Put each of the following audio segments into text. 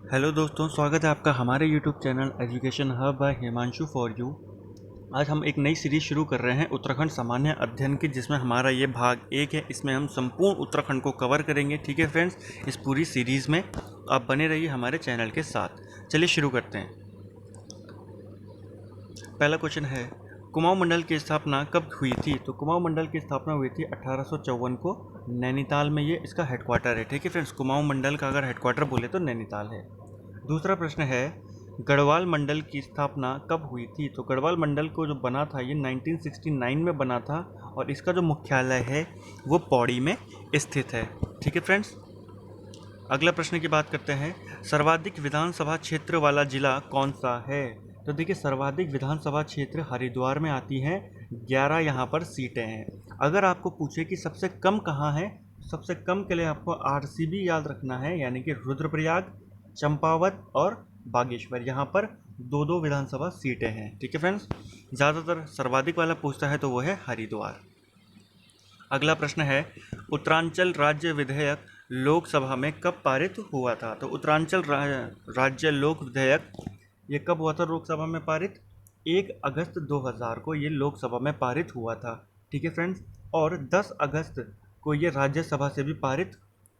Hello दोस्तों, स्वागत है आपका हमारे YouTube channel education hub by Himanshu for you. आज हम एक नई सीरीज शुरू कर रहे हैं उत्तराखंड सामान्य अध्ययन की, जिसमें हमारा ये भाग 1 है। इसमें हम संपूर्ण उत्तराखंड को कवर करेंगे। ठीक है फ्रेंड्स, इस पूरी सीरीज़ में आप बने रहिए हमारे चैनल के साथ। चलिए शुरू करते हैं। पहला क्वेश्चन है, कुमाऊं मंडल की स्थापना कब हुई थी? तो कुमाऊं मंडल की स्थापना हुई थी 1854 को नैनीताल में। ये इसका हेडक्वार्टर है। ठीक है फ्रेंड्स, कुमाऊं मंडल का अगर हेडक्वार्टर बोले तो नैनीताल है। दूसरा प्रश्न है, गढ़वाल मंडल की स्थापना कब हुई थी? तो गढ़वाल मंडल को जो बना था ये 1969 में बना था, और इसका जो मुख्यालय है वो पौड़ी में स्थित है। ठीक है फ्रेंड्स, अगला प्रश्न की बात करते हैं, सर्वाधिक विधानसभा क्षेत्र वाला जिला कौन सा है? तो देखिए, सर्वाधिक विधानसभा क्षेत्र हरिद्वार में आती हैं। 11 यहाँ पर सीटें हैं। अगर आपको पूछे कि सबसे कम कहाँ है, सबसे कम के लिए आपको आरसीबी याद रखना है, यानी कि रुद्रप्रयाग, चंपावत और बागेश्वर। यहाँ पर दो दो विधानसभा सीटें हैं। ठीक है फ्रेंड्स, ज़्यादातर सर्वाधिक वाला पूछता है तो वो है हरिद्वार। अगला प्रश्न है, उत्तरांचल राज्य विधेयक लोकसभा में कब पारित हुआ था? तो उत्तरांचल राज्य लोक विधेयक ये कब हुआ था लोकसभा में पारित? 1 अगस्त 2000 को ये लोकसभा में पारित हुआ था। ठीक है फ्रेंड्स, और 10 अगस्त को ये राज्यसभा से भी पारित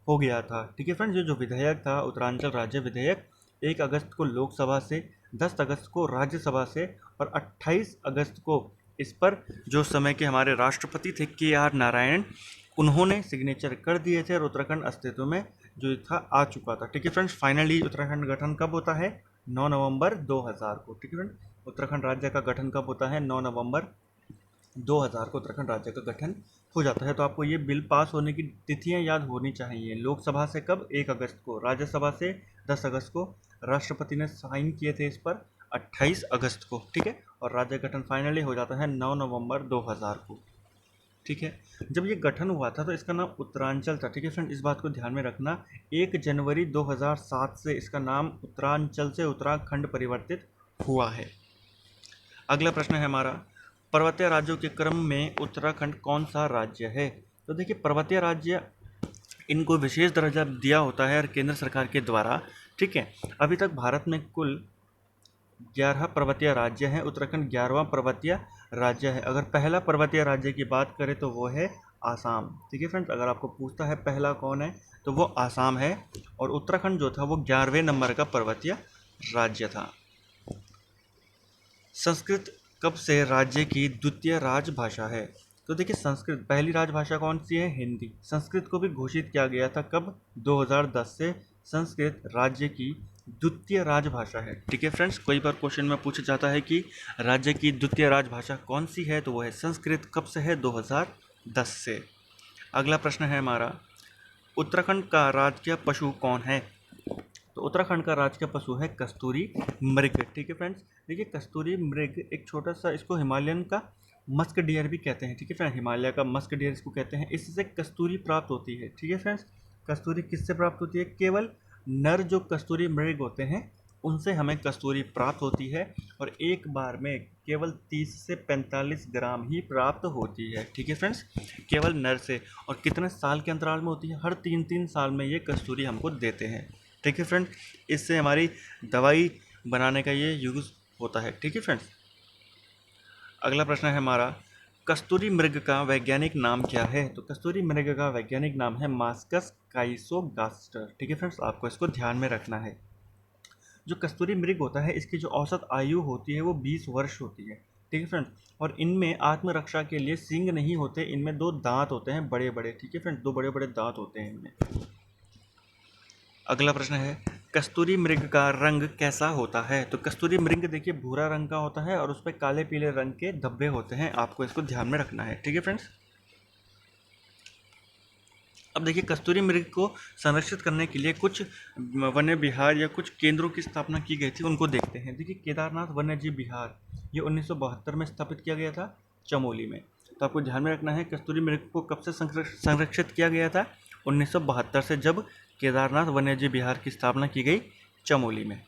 हो गया था। ठीक है फ्रेंड्स, ये जो विधेयक था उत्तरांचल राज्य विधेयक 1 अगस्त को लोकसभा से, 10 अगस्त को राज्यसभा से और 28 अगस्त को इस पर जो समय के हमारे राष्ट्रपति थे KR नारायण, उन्होंने सिग्नेचर कर दिए थे और उत्तराखंड अस्तित्व में जो था आ चुका था। ठीक है फ्रेंड्स, फाइनली उत्तराखंड गठन कब होता है? 9 नवंबर 2000 को। ठीक है फ्रेंड, उत्तराखंड राज्य का गठन कब होता है? 9 नवंबर 2000 को उत्तराखंड राज्य का गठन हो जाता है। तो आपको ये बिल पास होने की तिथियां याद होनी चाहिए। लोकसभा से कब? 1 अगस्त को। राज्यसभा से 10 अगस्त को। राष्ट्रपति ने साइन किए थे इस पर 28 अगस्त को। ठीक है, और राज्य गठन फाइनली हो जाता है 9 नवंबर 2000 को। ठीक है, जब ये गठन हुआ था तो इसका नाम उत्तरांचल था। ठीक है फ्रेंड, इस बात को ध्यान में रखना। 1 जनवरी 2007 से इसका नाम उत्तरांचल से उत्तराखंड परिवर्तित हुआ है। अगला प्रश्न है हमारा, पर्वतीय राज्यों के क्रम में उत्तराखंड कौन सा राज्य है? तो देखिए, पर्वतीय राज्य इनको विशेष दर्जा दिया होता है केंद्र सरकार के द्वारा। ठीक है, अभी तक भारत में कुल 11 पर्वतीय राज्य हैं। उत्तराखंड 11वां पर्वतीय राज्य है। अगर पहला पर्वतीय राज्य की बात करें तो वो है आसाम। ठीक है फ्रेंड्स, अगर आपको पूछता है पहला कौन है तो वो आसाम है, और उत्तराखंड जो था वो 11वें नंबर का पर्वतीय राज्य था। संस्कृत कब से राज्य की द्वितीय राजभाषा है? तो देखिए, संस्कृत पहली राजभाषा कौन सी है? हिंदी। संस्कृत को भी घोषित किया गया था कब? 2010 से संस्कृत राज्य की द्वितीय राजभाषा है। ठीक है फ्रेंड्स, कई बार क्वेश्चन में पूछा जाता है कि राज्य की द्वितीय राजभाषा कौन सी है, तो वो है संस्कृत। कब से है? 2010 से। अगला प्रश्न है हमारा, उत्तराखंड का राजकीय पशु कौन है? तो उत्तराखंड का राजकीय पशु है कस्तूरी मृग। ठीक है फ्रेंड्स, देखिए कस्तूरी मृग एक छोटा सा, इसको हिमालयन का मस्क डियर भी कहते हैं। ठीक है फ्रेंड, हिमालय का मस्क डियर इसको कहते हैं। इससे कस्तूरी प्राप्त होती है। ठीक है फ्रेंड्स, कस्तूरी किससे प्राप्त होती है? केवल नर जो कस्तूरी मृग होते हैं उनसे हमें कस्तूरी प्राप्त होती है, और एक बार में केवल 30 से 45 ग्राम ही प्राप्त होती है। ठीक है फ्रेंड्स, केवल नर से। और कितने साल के अंतराल में होती है? हर 3-3 साल में ये कस्तूरी हमको देते हैं। ठीक है फ्रेंड, इससे हमारी दवाई बनाने का ये यूज़ होता है। ठीक है फ्रेंड्स, अगला प्रश्न है हमारा, कस्तूरी मृग का वैज्ञानिक नाम क्या है? तो कस्तूरी मृग का वैज्ञानिक नाम है मास्कस काइसोगास्टर। ठीक है फ्रेंड्स, आपको इसको ध्यान में रखना है। जो कस्तूरी मृग होता है इसकी जो औसत आयु होती है वो 20 वर्ष होती है। ठीक है फ्रेंड्स, और इनमें आत्मरक्षा के लिए सींग नहीं होते, इनमें 2 दांत होते हैं बड़े बड़े। ठीक है फ्रेंड्स, 2 बड़े बड़े दांत होते हैं इनमें। अगला प्रश्न है, कस्तूरी मृग का रंग कैसा होता है? तो कस्तूरी मृग देखिए भूरा रंग का होता है और उस पर काले पीले रंग के धब्बे होते हैं। आपको इसको ध्यान में रखना है। ठीक है फ्रेंड्स, अब देखिए कस्तूरी मृग को संरक्षित करने के लिए कुछ वन्य विहार या कुछ केंद्रों की स्थापना की गई थी, उनको देखते हैं। देखिए, केदारनाथ वन्यजीव विहार ये 1972 में स्थापित किया गया था चमोली में। तो आपको ध्यान में रखना है कस्तूरी मृग को कब से संरक्षित किया गया था? 1972 से, जब केदारनाथ वन्यजीव विहार की स्थापना की गई चमोली में।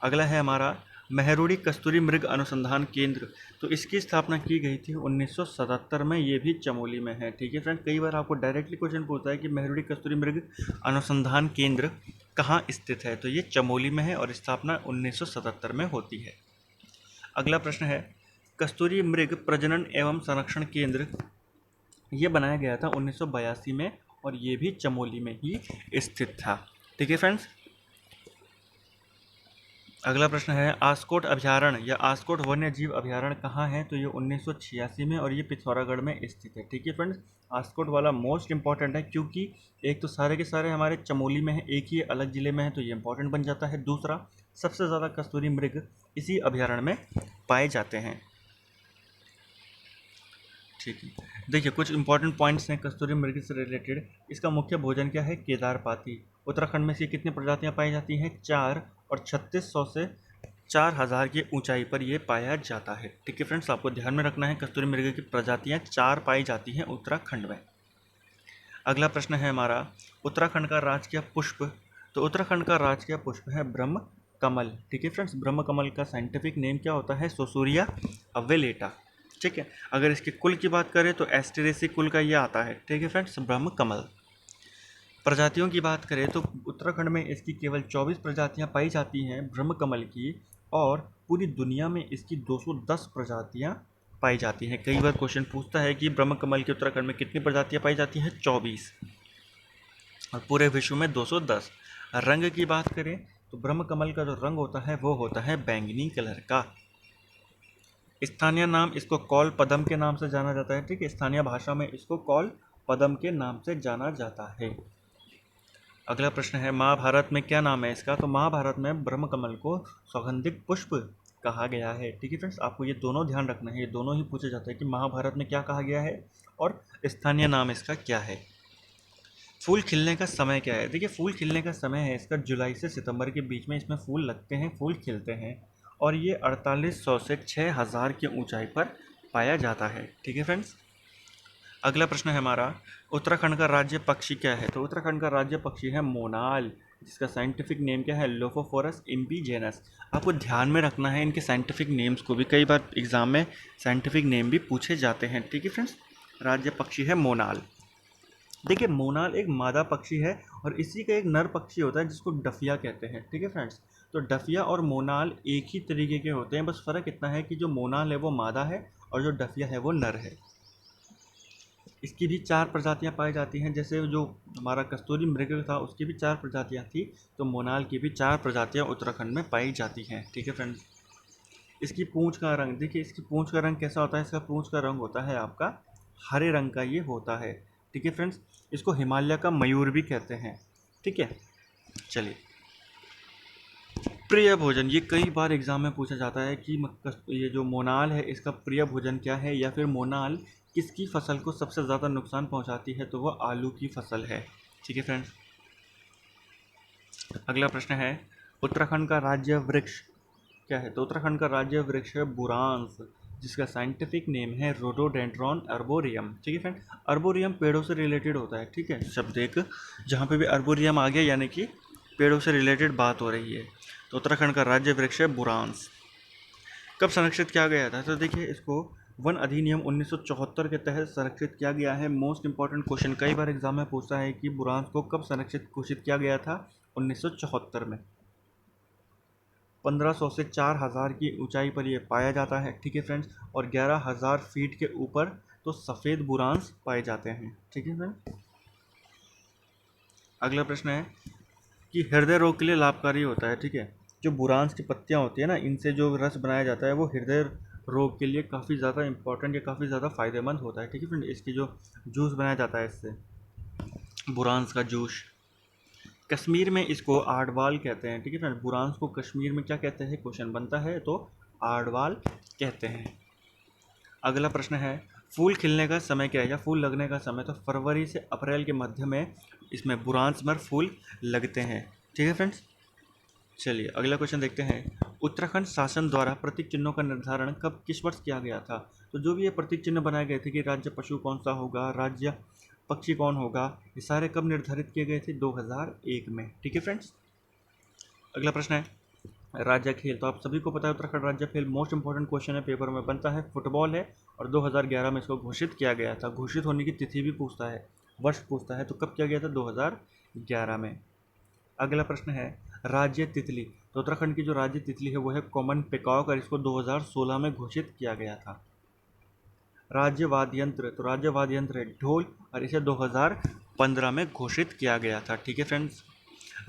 अगला है हमारा मेहरुड़ी कस्तूरी मृग अनुसंधान केंद्र। तो इसकी स्थापना की गई थी 1977 में, ये भी चमोली में है। ठीक है फ्रेंड, कई बार आपको डायरेक्टली क्वेश्चन पूछता है कि मेहरुड़ी कस्तूरी मृग अनुसंधान केंद्र कहाँ स्थित है? तो ये चमोली में है और स्थापना 1977 में होती है। अगला प्रश्न है, कस्तूरी मृग प्रजनन एवं संरक्षण केंद्र ये बनाया गया था 1982 में और ये भी चमोली में ही स्थित था। ठीक है फ्रेंड्स। अगला प्रश्न है, आस्कोट अभयारण्य या आस्कोट वन्य जीव अभयारण्य कहाँ है? तो ये 1986 में और ये पिथौरागढ़ में स्थित है। ठीक है फ्रेंड्स। आस्कोट वाला मोस्ट इंपॉर्टेंट है क्योंकि एक तो सारे के सारे हमारे चमोली में है, एक ही अलग जिले में है, तो ये इंपॉर्टेंट बन जाता है। दूसरा, सबसे ज़्यादा कस्तूरी मृग इसी अभयारण्य में पाए जाते हैं। ठीक है, देखिए कुछ इंपॉर्टेंट पॉइंट्स हैं कस्तूरी मृग से रिलेटेड। इसका मुख्य भोजन क्या है? केदारपाती। उत्तराखंड में से कितनी प्रजातियां पाई जाती हैं? 4, और 3600 से 4000 की ऊंचाई पर यह पाया जाता है। ठीक है फ्रेंड्स, आपको ध्यान में रखना है कस्तूरी मृग की प्रजातियां 4 पाई जाती हैं उत्तराखंड में। अगला प्रश्न है हमारा, उत्तराखंड का राजकीय पुष्प। तो उत्तराखंड का राजकीय पुष्प है ब्रह्म कमल। ठीक है फ्रेंड्स, ब्रह्म कमल का साइंटिफिक नेम क्या होता है? सोसूरिया अवेलेटा। ठीक है, अगर इसके कुल की बात करें तो एस्टेरेसी कुल का ये आता है। ठीक है फ्रेंड्स, ब्रह्म कमल। प्रजातियों की बात करें तो उत्तराखंड में इसकी केवल 24 प्रजातियां पाई जाती हैं ब्रह्म कमल की, और पूरी दुनिया में इसकी 210 प्रजातियां पाई जाती हैं। कई बार क्वेश्चन पूछता है कि ब्रह्म कमल के उत्तराखंड में कितनी प्रजातियां पाई जाती हैं? 24, और पूरे विश्व में 210। रंग की बात करें तो ब्रह्म कमल का जो रंग होता है वो होता है बैंगनी कलर का। स्थानीय नाम इसको कौल पदम के नाम से जाना जाता है। ठीक है, स्थानीय भाषा में इसको कौल पदम के नाम से जाना जाता है। अगला प्रश्न है, महाभारत में क्या नाम है इसका? तो महाभारत में ब्रह्म कमल को सौगंधिक पुष्प कहा गया है। ठीक है फ्रेंड्स, आपको ये दोनों ध्यान रखना है, ये दोनों ही पूछे जाते हैं कि महाभारत में क्या कहा गया है और स्थानीय नाम इसका क्या है। फूल खिलने का समय क्या है? देखिए, फूल खिलने का समय है इसका जुलाई से सितंबर के बीच में इसमें फूल लगते हैं, फूल खिलते हैं, और ये 4800 से 6000 की ऊंचाई पर पाया जाता है। ठीक है फ्रेंड्स। अगला प्रश्न है हमारा, उत्तराखंड का राज्य पक्षी क्या है? तो उत्तराखंड का राज्य पक्षी है मोनाल, जिसका साइंटिफिक नेम क्या है? लोफोफोरस इम्बीजेनस। आपको ध्यान में रखना है इनके साइंटिफिक नेम्स को भी, कई बार एग्जाम में साइंटिफिक नेम भी पूछे जाते हैं। ठीक है फ्रेंड्स, राज्य पक्षी है मोनाल। देखिए, मोनाल एक मादा पक्षी है और इसी का एक नर पक्षी होता है जिसको डफिया कहते हैं। ठीक है फ्रेंड्स, तो डफिया और मोनाल एक ही तरीके के होते हैं, बस फ़र्क इतना है कि जो मोनाल है वो मादा है और जो डफिया है वो नर है। इसकी भी 4 प्रजातियां पाई जाती हैं, जैसे जो हमारा कस्तूरी मृग था उसकी भी 4 प्रजातियां थी, तो मोनाल की भी 4 प्रजातियां उत्तराखंड में पाई जाती हैं। ठीक है फ्रेंड्स। इसकी पूंछ का रंग, देखिए इसकी पूंछ का रंग कैसा होता है? इसका पूंछ का रंग होता है आपका हरे रंग का ये होता है। ठीक है फ्रेंड्स, इसको हिमालय का मयूर भी कहते हैं। ठीक है, चलिए, प्रिय भोजन, ये कई बार एग्जाम में पूछा जाता है कि ये जो मोनाल है इसका प्रिय भोजन क्या है, या फिर मोनाल किसकी फसल को सबसे ज़्यादा नुकसान पहुंचाती है? तो वो आलू की फसल है। ठीक है फ्रेंड्स। अगला प्रश्न है, उत्तराखंड का राज्य वृक्ष क्या है? तो उत्तराखंड का राज्य वृक्ष है बुरांस, जिसका साइंटिफिक नेम है रोडोडेंड्रॉन अर्बोरियम। ठीक है फ्रेंड, अर्बोरियम पेड़ों से रिलेटेड होता है। ठीक है, शब्द एक जहाँ पे भी अर्बोरियम आ गया यानी कि पेड़ों से रिलेटेड बात हो रही है। तो उत्तराखंड का राज्य वृक्ष है बुरांस। कब संरक्षित किया गया था? तो देखिए, इसको वन अधिनियम 1974 के तहत संरक्षित किया गया है। मोस्ट इंपॉर्टेंट क्वेश्चन कई बार एग्जाम में पूछता है कि बुरांस को कब संरक्षित घोषित किया गया था? 1974 में। 1500 से 4000 की ऊंचाई पर यह पाया जाता है। ठीक है फ्रेंड्स, और 11000 फीट के ऊपर तो सफ़ेद बुरांस पाए जाते हैं। ठीक है फ्रेंड्स। अगला प्रश्न है कि हृदय रोग के लिए लाभकारी होता है। ठीक है, जो बुरांस की पत्तियां होती है ना, इनसे जो रस बनाया जाता है वो हृदय रोग के लिए काफ़ी ज़्यादा इंपॉर्टेंट या काफ़ी ज़्यादा फायदेमंद होता है। ठीक है फ्रेंड, इसकी जो जूस बनाया जाता है इससे, बुरांस का जूस। कश्मीर में इसको आड़वाल कहते हैं। ठीक है फ्रेंड, बुरांस को कश्मीर में क्या कहते हैं? क्वेश्चन बनता है तो आड़वाल कहते हैं। अगला प्रश्न है, फूल खिलने का समय क्या है या फूल लगने का समय? तो फरवरी से अप्रैल के मध्य में इसमें बुरांस में फूल लगते हैं। ठीक है फ्रेंड्स। चलिए, अगला क्वेश्चन देखते हैं, उत्तराखंड शासन द्वारा प्रतीक चिन्हों का निर्धारण कब किस वर्ष किया गया था? तो जो भी ये प्रतीक चिन्ह बनाए गए थे कि राज्य पशु कौन सा होगा, राज्य पक्षी कौन होगा, ये सारे कब निर्धारित किए गए थे? 2001 में। ठीक है फ्रेंड्स। अगला प्रश्न है, राज्य खेल। तो आप सभी को पता है उत्तराखंड राज्य खेल मोस्ट इंपॉर्टेंट क्वेश्चन है, पेपर में बनता है, फुटबॉल है, और 2011 में इसको घोषित किया गया था। घोषित होने की तिथि भी पूछता है, वर्ष पूछता है, तो कब किया गया था? 2011 में। अगला प्रश्न है राज्य तितली। तो उत्तराखंड की जो राज्य तितली है वो है कॉमन पिकॉक और इसको 2016 में घोषित किया गया था। राज्य वाद्य यंत्र, तो राज्य वाद्य यंत्र है ढोल और इसे 2015 में घोषित किया गया था। ठीक है फ्रेंड्स।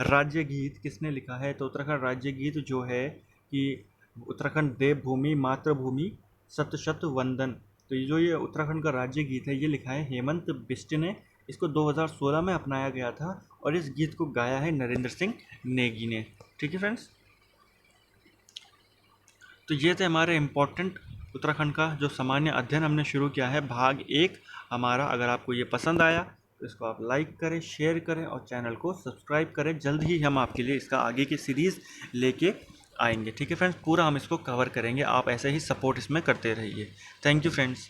राज्य गीत किसने लिखा है? तो उत्तराखंड राज्य गीत जो है कि उत्तराखंड देवभूमि मातृभूमि शत शत वंदन, तो ये उत्तराखंड का राज्य गीत है ये लिखा है हेमंत बिष्ट ने। इसको 2016 में अपनाया गया था और इस गीत को गाया है नरेंद्र सिंह नेगी ने। ठीक है फ्रेंड्स। तो ये थे हमारे इम्पोर्टेंट उत्तराखंड का जो सामान्य अध्ययन हमने शुरू किया है भाग 1 हमारा। अगर आपको ये पसंद आया तो इसको आप लाइक करें, शेयर करें और चैनल को सब्सक्राइब करें। जल्द ही हम आपके लिए इसका आगे की सीरीज़ लेके आएंगे। ठीक है फ्रेंड्स, पूरा हम इसको कवर करेंगे, आप ऐसे ही सपोर्ट इसमें करते रहिए। Thank you friends.